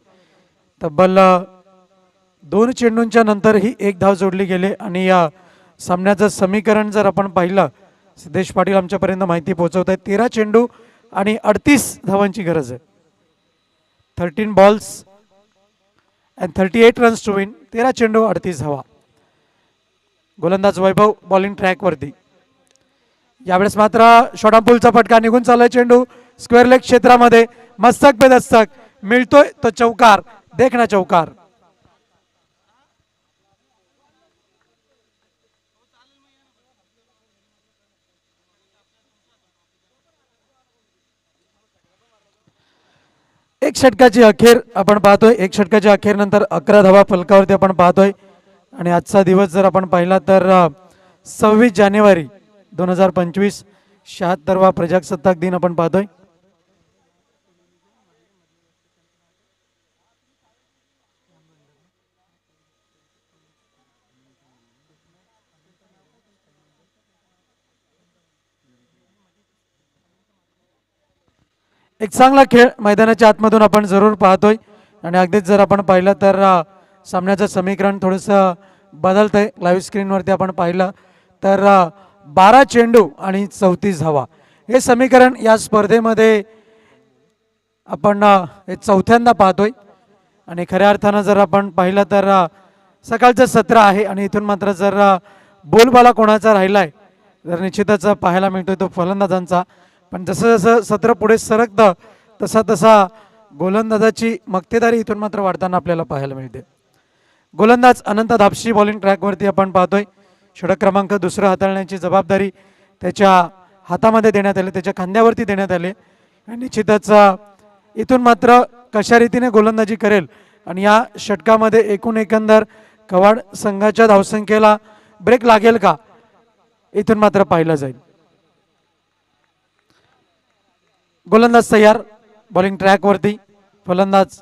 तब्बल 2 चेंडूंच्या नंतर ही 1 धाव जोडली गेली आणि या सामन्याचं समीकरण जर आपण पाहिलं, सिद्धेश पाटील आमच्यापर्यंत माहिती पोहोचवत आहेत. 13 चेंडू आणि 38 धावांची गरज आहे. 13 balls and 38 runs to win. 13 चेंडू 38 धावा. गोलंदाज वैभव बॉलिंग ट्रॅकवरती. यावेळेस मात्र शॉर्टपुलचा फटका निघून चाललाय. चेंडू स्क्वेअर लेग क्षेत्रामध्ये मस्तक पे दस्तक मिळतोय तो चौकार, देखना चौकार. एक षटकाची अखेर आपण पाहतोय. 1 षटकाच्या अखेर नंतर 11 धावा फलकावरती आपण पाहतोय आणि आजचा दिवस जर आपण पाहिला तर 26 जानेवारी 2025 76वा प्रजासत्ताक दिन आपण पाहतोय. एक चांगला खेळ मैदानाच्या आतमधून आपण जरूर पाहतोय आणि अगदीच जर आपण पाहिलं तर सामन्याचं समीकरण थोडंसं बदलतंय. लाईव्ह स्क्रीनवरती आपण पाहिलं तर 12 चेंडू आणि 34 धावा हे समीकरण या स्पर्धेमध्ये आपण हे चौथ्यांदा पाहतोय आणि खऱ्या अर्थानं जर आपण पाहिलं तर सकाळचं सत्र आहे आणि इथून मात्र जर बोलबाला कोणाचा राहिलाय तर निश्चितच पाहायला मिळतोय तो फलंदाजांचा. पण जसं जसं सत्र पुढे सरकतं तसा तसा गोलंदाजाची मक्तेदारी इथून मात्र वाढताना आपल्याला पाहायला मिळते. गोलंदाज अनंत धापशी बॉलिंग ट्रॅकवरती आपण पाहतोय. षटक क्रमांक 2 हाताळण्याची जबाबदारी त्याच्या हातामध्ये देण्यात आली, त्याच्या खांद्यावरती देण्यात आली आणि निश्चितच इथून मात्र कशा रीतीने गोलंदाजी करेल आणि या षटकामध्ये एकंदर कवाड संघाच्या धावसंख्येला ब्रेक लागेल का इथून मात्र पाहिलं जाईल. गोलंदाज तयार बॉलिंग ट्रॅकवरती. फलंदाज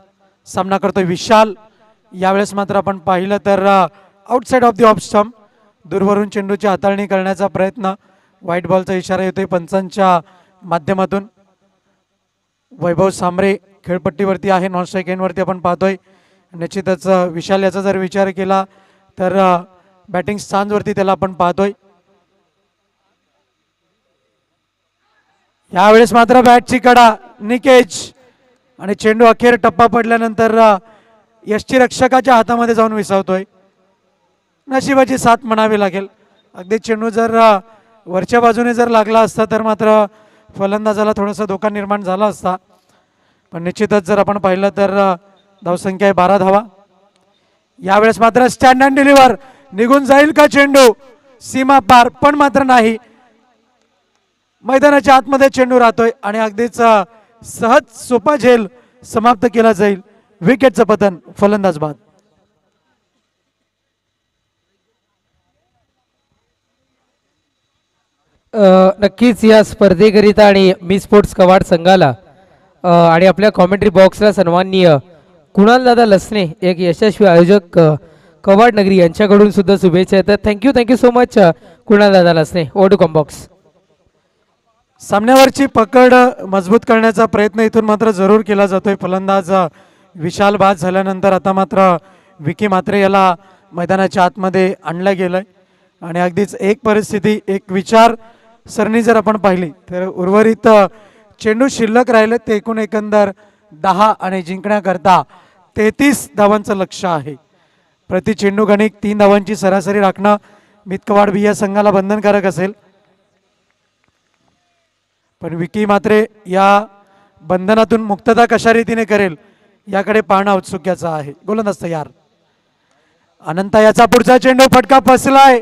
सामना करतोय विशाल. यावेळेस मात्र आपण पाहिलं तर outside of the off stump दूरवरून चेंडूची हाताळणी करण्याचा प्रयत्न. व्हाईट बॉलचा इशारा येतोय पंचांच्या माध्यमातून. वैभव सांबरे खेळपट्टीवरती आहे. नॉन स्ट्राईक एंडवरती आपण पाहतोय. निश्चितच विशाल याचा जर विचार केला तर बॅटिंग स्टान्सवरती त्याला आपण पाहतोय. यावेळेस मात्र बॅटची कडा निकेज आणि चेंडू अखेर टप्पा पडल्यानंतर यष्टीरक्षकाच्या हातामध्ये जाऊन विसावतोय. नशिबाची साथ म्हणावी लागेल. अगदी चेंडू जर वरच्या बाजूने जर लागला असता तर मात्र फलंदाजाला थोडासा धोका निर्माण झाला असता. पण निश्चितच जर आपण पाहिलं तर धावसंख्या आहे 12 धावा. यावेळेस मात्र स्टँड अँड डिलिव्हर. निघून जाईल का चेंडू सीमा पार, पण मात्र नाही. मैदानाच्या आतमध्ये चेंडू राहतोय आणि अगदीच सहज सोपा झेल समाप्त केला जाईल. विकेटचं पतन, फलंदाज बाद. नक्कीच या स्पर्धेकरिता आणि मी स्पोर्ट्स कवाड संघाला आणि आपल्या कॉमेंट्री बॉक्सला सन्माननीय कुणाल दादा लसने एक यशस्वी आयोजक कवाड नगरी यांच्याकडून सुद्धा शुभेच्छा येतात. थँक्यू सो मच कुणाल दादा लसने. Over to combox. सामन्यावरची पकड मजबूत करण्याचा प्रयत्न इथून मात्र जरूर केला जातोय. फलंदाज विशाल बाद झाल्यानंतर आता मात्र विकी म्हात्रे याला मैदानाच्या आतमध्ये आणलं गेलंय आणि अगदीच एक परिस्थिती, एक विचार सरणी जर आपण पाहिली तर उर्वरित चेंडू शिल्लक राहिले ते एकूण एकंदर 10 आणि जिंकण्याकरता 33 धावांचं लक्ष आहे. प्रति चेंडू गणिक 3 धावांची सरासरी राखणं मितकवाड बी या संघाला बंधनकारक असेल. पण विकी मात्र या बंधनातून मुक्तता कशा रीतीने करेल याकडे पाहणं औत्सुक्याचं आहे. गोलंदाज तयार. अनंता याचा पुढचा चेंडू फटका फसलाय.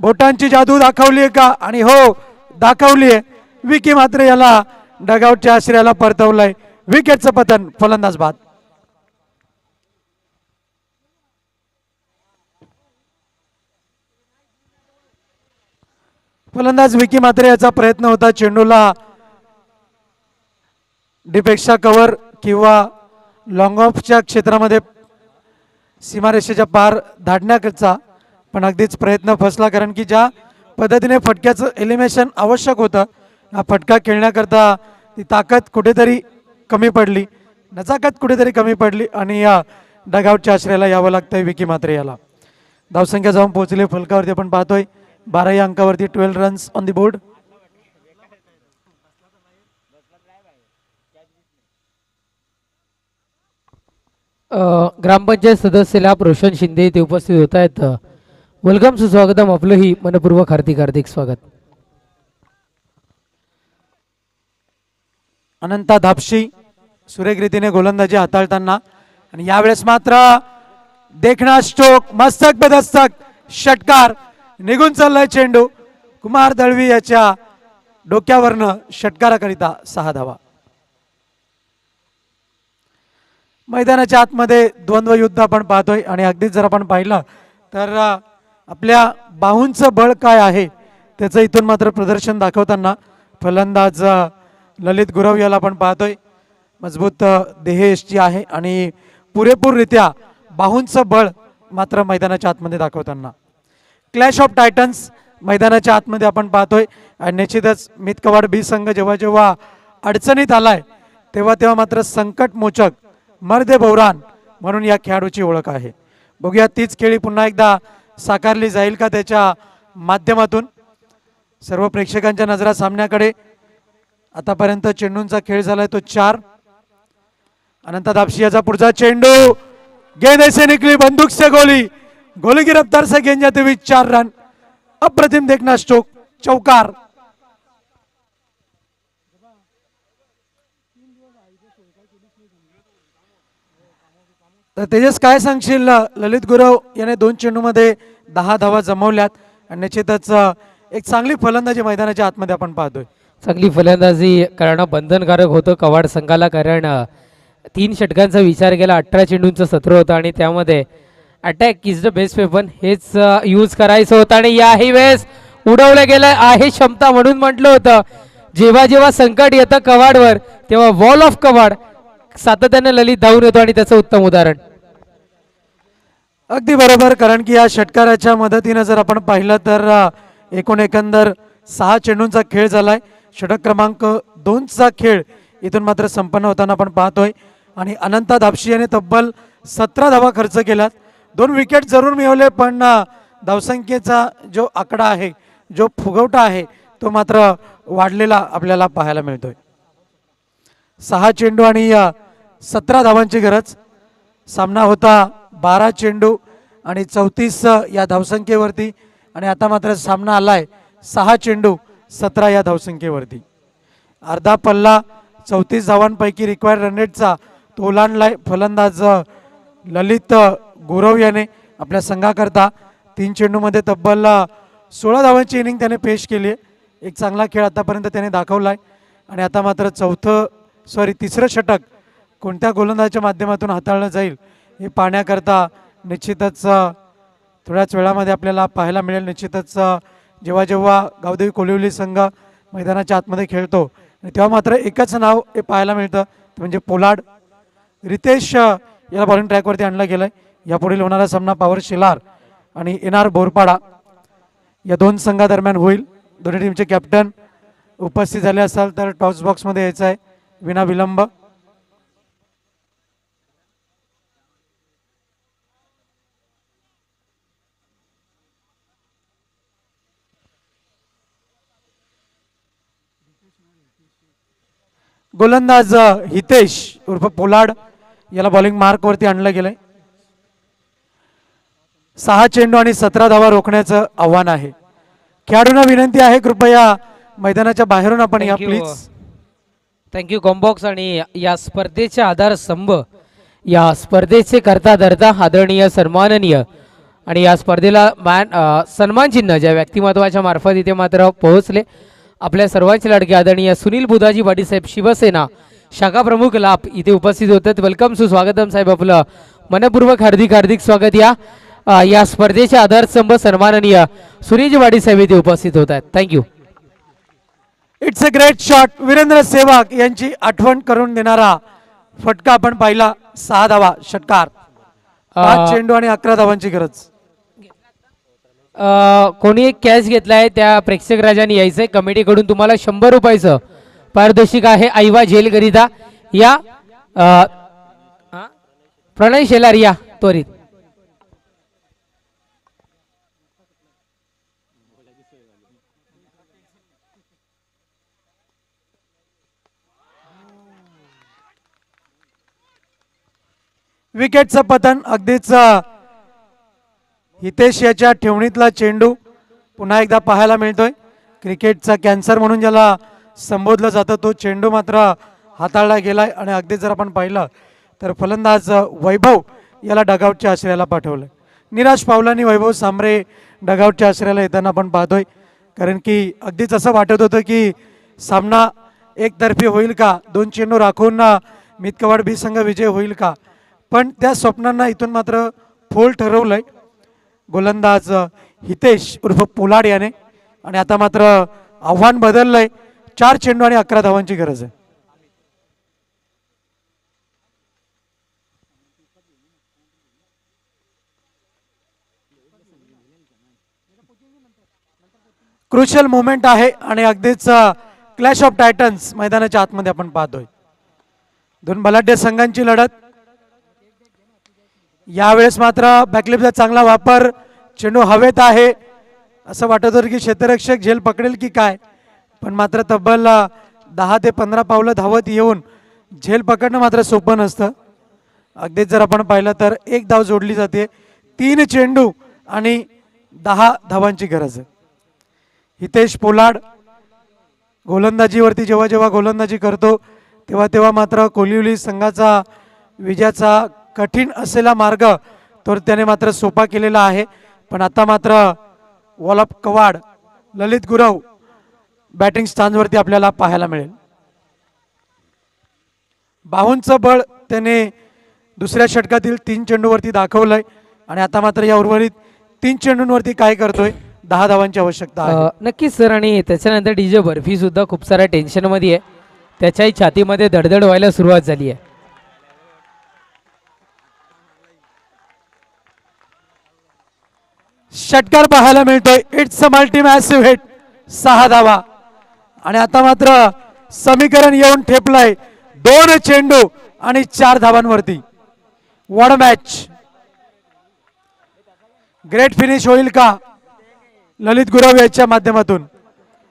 बोटांची जादू दाखवलीये का? आणि हो, दाखवलीये. विकी मात्र याला डगआउटच्या आश्रयाला परतवलंय. विकेटचं पतन, फलंदाज बाद. फलंदाज विकी म्हात्रे याचा प्रयत्न होता चेंडूला डीपेक्षा कव्हर किंवा लॉंग ऑफच्या क्षेत्रामध्ये सीमारेषेच्या पार धाडण्याचा, पण अगदीच प्रयत्न फसला. कारण की ज्या पद्धतीने फटक्याचं एलिमिनेशन आवश्यक होतं, हा फटका खेळण्याकरता ती ताकद कुठेतरी कमी पडली, नजाकत कुठेतरी कमी पडली आणि या डगआउटच्या आश्रयाला यावं लागतंय विकी म्हात्रे याला. धावसंख्या जाऊन पोहोचली फलकावरती आपण पाहतोय 12 या अंकावरती. 12 रन्स ऑन दी बोर्ड. ग्रामपंचायत सदस्य लाभ रोशन शिंदे इथे उपस्थित होत आहेत. वेलकम सुस्वागतम. आपलंही मनपूर्वक हार्दिक स्वागत. अनंता धापशी सुरेख रीतीने गोलंदाजी हाताळताना आणि यावेळेस मात्र देखणा स्ट्रोक, मस्तक बेदस्तक षटकार. निघून चाललाय चेंडू. कुमार दळवी याच्या डोक्यावरनं षटकाराकरिता 6 धावा. मैदानाच्या आतमध्ये द्वंद्व युद्ध आपण पाहतोय आणि अगदीच जर आपण पाहिलं तर आपल्या बाहूंचं बळ काय आहे त्याचं इथून मात्र प्रदर्शन दाखवताना फलंदाज ललित गुरव याला आपण पाहतोय. मजबूत देहयष्टी आहे आणि पुरेपूररित्या बाहूंचं बळ मात्र मैदानाच्या आतमध्ये दाखवताना. क्लॅश ऑफ टायटन्स मैदानाच्या आतमध्ये आपण पाहतोय आणि निश्चितच मितकवाड बी संघ जेव्हा जेव्हा अडचणीत आलाय तेव्हा मात्र संकट मोचक मर्दे बौरान म्हणून या खेळाडूची ओळख आहे. बघूया तीच खेळी पुन्हा एकदा साकारली जाईल का त्याच्या माध्यमातून. सर्व प्रेक्षकांच्या नजरा सामन्याकडे. आतापर्यंत चेंडूंचा खेळ झालाय तो 4. अनंता दापशी याचा पुढचा चेंडू. गेंद ऐसे निकली बंदूक से गोली. गोली की रफ्तार से गेंद जाते हुए 4 रन. अप्रतिम देखना स्ट्रोक, चौकार. तर तेजस काय सांगशील? ललित गुरव याने 2 चेंडूमध्ये 10 धावा जमवल्यात आणि निश्चितच एक चांगली फलंदाजी मैदानाच्या आतमध्ये आपण पाहतोय. चांगली फलंदाजी करणं बंधनकारक होतं कवाड संघाला, कारण 3 षटकांचा विचार केला. 18 चेंडूंचं सत्र होतं आणि त्यामध्ये attack is the best weapon हेच यूज करायचं होतं आणि याही वेळेस उडवलं गेलं आहे क्षमता म्हणून म्हटलं होतं. जेव्हा जेव्हा संकट येतं कवाडवर तेव्हा वॉल ऑफ कवाड सातत्याने ललित धावून येतो आणि त्याचं उत्तम उदाहरण. अगदी बरोबर, कारण की या षटकाराच्या मदतीनं जर आपण पाहिलं तर एकंदर 6 चेंडूंचा खेळ झालाय. षटक क्रमांक 2चा खेळ इथून मात्र संपन्न होताना आपण पाहतोय आणि अनंता दापशी याने तब्बल 17 धावा खर्च केल्यात. 2 विकेट जरूर मिळवले, पण धावसंख्येचा जो आकडा आहे, जो फुगवटा आहे, तो मात्र वाढलेला आपल्याला पाहायला मिळतोय. 6 चेंडू आणि 17 धावांची गरज. सामना होता 12 चेंडू आणि 34 या धावसंख्येवरती आणि आता मात्र सामना आलाय 6 चेंडू 17 या धावसंख्येवरती. अर्धा पल्ला 34 धावांपैकी रिक्वायर्ड रन रेटचा तो ओलांडलाय फलंदाज ललित गुरव याने आपल्या संघाकरता. 3 चेंडूमध्ये तब्बल 16 धावांची इनिंग त्याने पेश केली आहे. एक चांगला खेळ आतापर्यंत त्याने दाखवलाय आणि आता मात्र तिसरं षटक कोणत्या गोलंदाजाच्या माध्यमातून हाताळलं जाईल हे पाहण्याकरता निश्चितच थोड्याच वेळामध्ये आपल्याला पाहायला मिळेल. निश्चितच जेव्हा जेव्हा गावदेवी कोलिवली संघ मैदानाच्या आतमध्ये खेळतो तेव्हा मात्र एकच नाव हे पाहायला मिळतं, ते म्हणजे पोलार्ड. रितेश याला बॉलिंग ट्रॅकवरती आणलं गेलं आहे. यापुढील होणारा सामना पॉवर शिलार आणि NR बोरपाडा या 2 संघादरम्यान होईल. दोन्ही टीमचे कॅप्टन उपस्थित झाले असाल तर टॉस बॉक्समध्ये यायचं आहे विना विलंब. गोलंदाज हितेश उर्फ पोलार्ड याला बॉलिंग मार्कवरती आणलं गेलंय. 6 चेंडू आणि 17 धावा रोखण्याचं आव्हान आहे. खेळाडूंना विनंती आहे कृपया मैदानाच्या बाहेरून आपण या प्लीज. Thank you combox. आणि या स्पर्धेचे आधारस्तंभ, या स्पर्धेचे करता धरता आदरणीय सन्माननीय आणि या स्पर्धेला सन्मान चिन्ह ज्या व्यक्तिमत्वाच्या मार्फत इथे मात्र पोहोचले, आपल्या सर्वांचे लाडके आदरणीय सुनील बुधाजी पाटील साहेब शिवसेना शाखा प्रमुख लाभ इथे उपस्थित होतात. वेलकम सुस्वागतम साहेब, आपलं मनपूर्वक हार्दिक हार्दिक स्वागत. या स्पर्धेचे आधारस्तंभ सन्माननीय सुनीलजी पाटील साहेब इथे उपस्थित होत आहेत. Thank you. It's a great shot. Virender Sehwag यांची आठवण करून देणारा फटका आपण पाहिला. 6 धावा षटकार. 5 चेंडू आणि 11 धावांची गरज. कोणी एक कॅच घेतलाय त्या प्रेक्षक राजाने यायचंय. कमिटीकडून तुम्हाला 100 रुपयाचं पारितोषिक आहे आईवा जेलकरिता. या प्रणय शेलार या त्वरित. विकेटचं पतन. अगदीच हितेश याच्या ठेवणीतला चेंडू पुन्हा एकदा पाहायला मिळतोय. क्रिकेटचा कॅन्सर म्हणून ज्याला संबोधलं जातं तो चेंडू मात्र हाताळला गेलाय आणि अगदीच जर आपण पाहिलं तर फलंदाज वैभव याला डगआउटच्या आश्रयाला पाठवलं. निराश पावलांनी वैभव सांबरे डगआउटच्या आश्रयाला येताना आपण पाहतोय, कारण की अगदीच असं वाटत होतं की सामना एकतर्फी होईल का, 2 चेंडू राखून मितकवाड बी संघ विजय होईल का, पण त्या स्वप्नांना इथून मात्र फोल ठरवलंय गोलंदाज हितेश उर्फ पोलार्ड याने. आणि आता मात्र आव्हान बदललंय. 4 चेंडू आणि 11 धावांची गरज आहे. क्रुशियल मोमेंट आहे आणि अगदीच क्लॅश ऑफ टायटन्स मैदानाच्या आतमध्ये आपण पाहतोय. 2 बलाढ्य संघांची लढत. यावेळेस मात्र बॅकलिपचा चांगला वापर. चेंडू हवेत आहे. असं वाटत होतं की क्षेत्ररक्षक झेल पकडेल की काय, पण मात्र तब्बल 10 ते 15 पावलं धावत येऊन झेल पकडणं मात्र सोपं नसतं. अगदीच जर आपण पाहिलं तर 1 धाव जोडली जाते. 3 चेंडू आणि 10 धावांची गरज आहे. हितेश पोलार्ड गोलंदाजीवरती जेव्हा जेव्हा गोलंदाजी करतो तेव्हा तेव्हा मात्र कोलिवली संघाचा विजयाचा कठीण असलेला मार्ग तर त्याने मात्र सोपा केलेला आहे. पण आता मात्र wall of Kawad Lalit Gurav batting स्टांजवरती आपल्याला पाहायला मिळेल. बाहूंचं बळ त्याने दुसऱ्या षटकातील 3 चेंडूवरती दाखवलंय आणि आता मात्र या उर्वरित 3 चेंडूंवरती काय करतोय. 10 धावांची आवश्यकता आहे. नक्कीच सर. आणि त्याच्यानंतर डीजे बर्फी सुद्धा खूप साऱ्या टेन्शनमध्ये आहे. त्याच्याही छातीमध्ये धडधड व्हायला सुरुवात झाली आहे. षटकार पाहायला मिळतोय. It's a multi massive hit. 6 धावा. आणि आता मात्र समीकरण येऊन ठेपलंय 2 चेंडू आणि 4 धावांवरती. What a match. Great finish होईल का ललित गुरव याच्या माध्यमातून.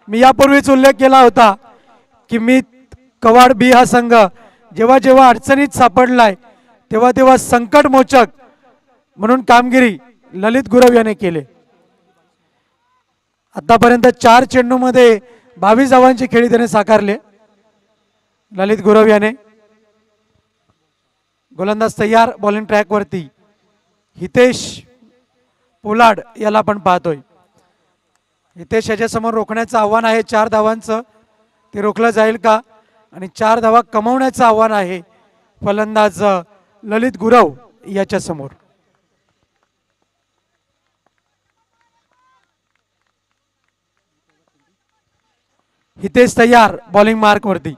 मी यापूर्वीच उल्लेख केला होता की मी कवाड बी हा संघ जेव्हा जेव्हा अडचणीत सापडलाय तेव्हा तेव्हा संकटमोचक म्हणून कामगिरी ललित गुरव याने केले. आतापर्यंत 4 चेंडूमध्ये 22 धावांची खेळी त्याने साकारले ललित गुरव याने. गोलंदाज तयार बॉलिंग ट्रॅक वरती. हितेश पोलाड याला आपण पाहतोय. हितेश याच्या समोर रोखण्याचं आव्हान आहे 4 धावांचं. ते रोखलं जाईल का. आणि 4 धावा कमवण्याचं आव्हान आहे फलंदाज ललित गुरव याच्या समोर. हितेश तयार बॉलिंग मार्क वरती.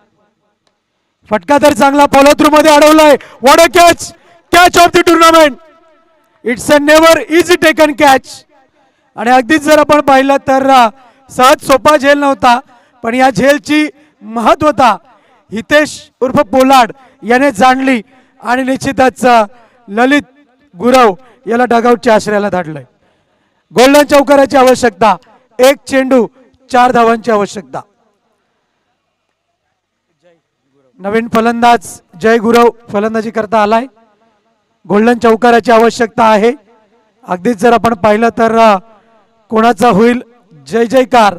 फटका तर चांगला फॉलो थ्रू मध्ये अडवलाय. What a catch. Catch of the tournament. It's a never easy taken catch. आणि अगदीच जर आपण पाहिलं तर सहज सोपा झेल नव्हता पण या झेलची महत्वता हितेश उर्फ पोलाड याने जाणली आणि निश्चितच ललित गुरव याला डगआउटच्या आश्रयाला धाडलंय. गोल्डन चौकाराची आवश्यकता. 1 चेंडू 4 धावांची आवश्यकता. नवीन फलंदाज जय गुरव फलंदाजी करता आलाय. गोल्डन चौकाराची आवश्यकता आहे. अगदीच जर आपण पाहिलं तर कोणाचा होईल जय जयकार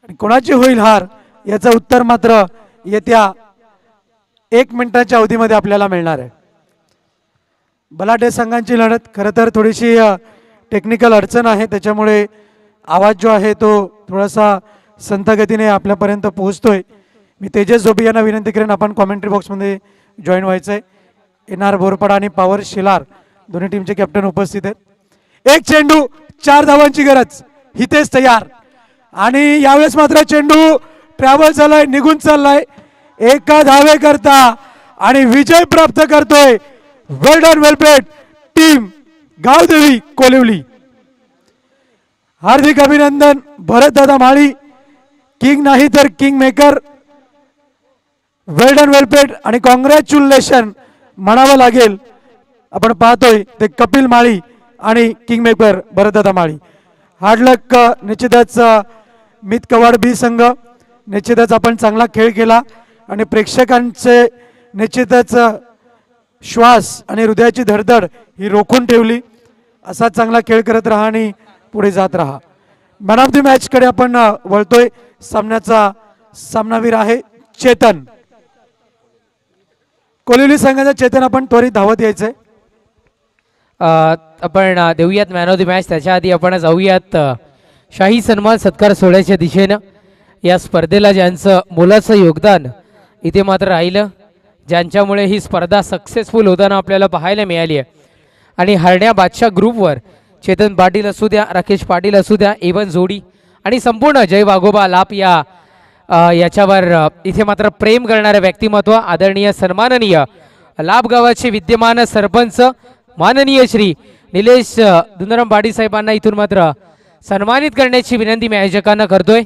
आणि कोणाची होईल हार याचं उत्तर मात्र येत्या 1 मिनिटाच्या अवधीमध्ये आपल्याला मिळणार आहे. बलाढ्य संघांची लढत. खरं तर थोडीशी टेक्निकल अडचण आहे त्याच्यामुळे आवाज जो आहे तो थोडासा संथ गतीने आपल्यापर्यंत पोहोचतोय. मी तेजस झोबी यांना विनंती करेन आपण कॉमेंट्री बॉक्समध्ये जॉईन व्हायचं आहे. एनआर बोरपाडा आणि पॉवर शिलार दोन्ही टीमचे कॅप्टन उपस्थित आहेत. 1 चेंडू 4 धावांची गरज. हितेश तयार. आणि यावेळेस मात्र चेंडू ट्रॅव्हल झालाय निघून चाललाय 1 धावे करता आणि विजय प्राप्त करतोय. वेल डन वेल प्लेड टीम गावदेवी कोलिवली. हार्दिक अभिनंदन भरत दादा माळी. किंग नाही तर किंग मेकर. वेल डन वेल प्लेड आणि कॉंग्रॅच्युलेशन म्हणावं लागेल. आपण पाहतोय ते कपिल माळी आणि किंग मेकर भरतदादा माळी. हार्ड लक. निश्चितच मित कवाड बी संघ निश्चितच आपण चांगला खेळ केला आणि प्रेक्षकांचे निश्चितच श्वास आणि हृदयाची धडधड ही रोखून ठेवली. असा चांगला खेळ करत राहा आणि पुढे जात राहा. मॅन ऑफ द मॅच कडे आपण वळतोय. सामन्याचा सामनावीर आहे चेतन. कोलिवली संघाचा चेतन आपण त्वरित धावत यायचंय. आपण देऊयात मॅन ऑफ द मॅच. त्याच्या आधी आपण जाऊयात शाही सन्मान सत्कार सोहळ्याच्या दिशेनं. या स्पर्धेला ज्यांचं मोलाचं योगदान इथे मात्र राहिलं, ज्यांच्यामुळे ही स्पर्धा सक्सेसफुल होताना आपल्याला पाहायला मिळाली आहे. आणि हरण्या बादशाह ग्रुपवर चेतन पाटील असू द्या, राकेश पाटील असू द्या, एवन जोडी आणि संपूर्ण जय वाघोबा लाप याच्यावर इथे मात्र प्रेम करणारे व्यक्तिमत्व आदरणीय सन्माननीय लाभ गावाचे विद्यमान सरपंच माननीय श्री निलेश दुंदराम पाटील साहेबांना इथून मात्र सन्मानित करण्याची विनंती मी आयोजकांना करतोय.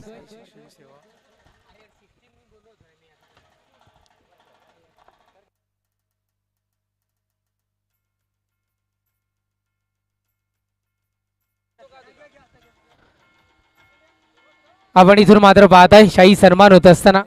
आपण इथून मात्र पाहताय शाही सन्मान होत असताना